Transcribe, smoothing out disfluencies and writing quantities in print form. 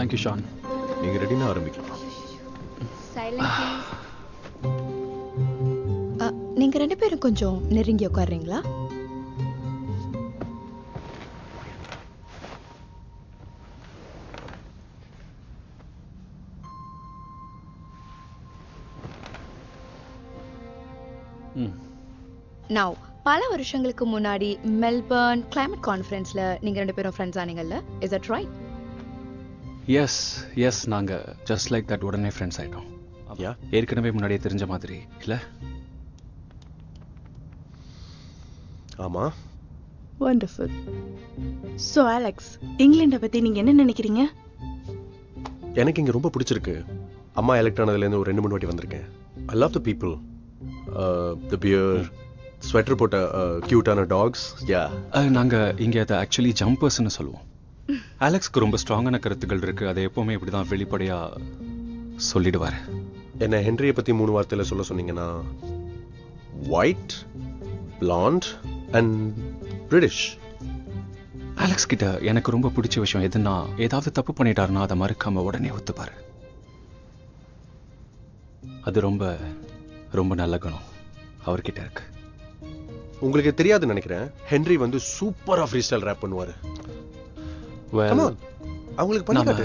Thank you Shawn. நீங்க ரெடினா ஆரம்பிக்கலாம். Silent நீங்க ரெண்டு பேரும் கொஞ்சம் நெருங்கி உட்காருறீங்களா? நவ் பல வருஷங்களுக்கு முன்னாடி மெல்பர்ன் கிளைமேட் கான்ஃபரன்ஸ்ல நீங்க ரெண்டு பேரும் ஃப்ரெண்ட்ஸ் ஆனீங்கல்ல, இஸ் தட் ரைட்? எஸ் நாங்க ஜஸ்ட் லைக் தட் உடனே ஃப்ரெண்ட்ஸ் ஆயிட்டோம். யா, ஏற்கனவே முன்னாடியே தெரிஞ்ச மாதிரி இல்ல? ஆமா. வண்டர்ஃபுல். ஸோ அலெக்ஸ், இங்கிலாண்டை பத்தி நீங்க என்ன நினைக்கிறீங்க? எனக்கு இங்க ரொம்ப பிடிச்சிருக்கு. அம்மா எலெக்ட் ஆனதுலேருந்து ஒரு 2-3 வாட்டி வந்திருக்கேன். I love the people, the beer, sweater போட்ட கியூட்டான டாக்ஸ். யா, நாங்க இங்க அதை ஆக்சுவலி ஜம்பர்ஸ்னு சொல்லுவோம். அலெக்ஸ்க்கு ரொம்ப ஸ்ட்ராங்கான கருத்துக்கள் இருக்கு. அதை எப்பவுமே இப்படிதான் வெளிப்படையா சொல்லிடுவாரு. என்ன ஹென்ரியை பத்தி 3 வார்த்தையில சொல்ல சொன்னீங்கன்னா, white, bland and British. Alex கிட்ட எனக்கு ரொம்ப பிடிச்ச விஷயம் எதுன்னா, ஏதாவது தப்பு பண்ணிட்டாருன்னா அதை மறுக்காம உடனே ஒத்துப்பாரு. அது ரொம்ப ரொம்ப நல்ல குணம் அவர்கிட்ட இருக்கு. உங்களுக்கு தெரியாதுன்னு நினைக்கிறேன், ஹென்ரி வந்து சூப்பரா ஃப்ரீ ஸ்டைல் ரேப் பண்ணுவாரு. Well, அவங்களுக்கு பண்ணி காட்டு.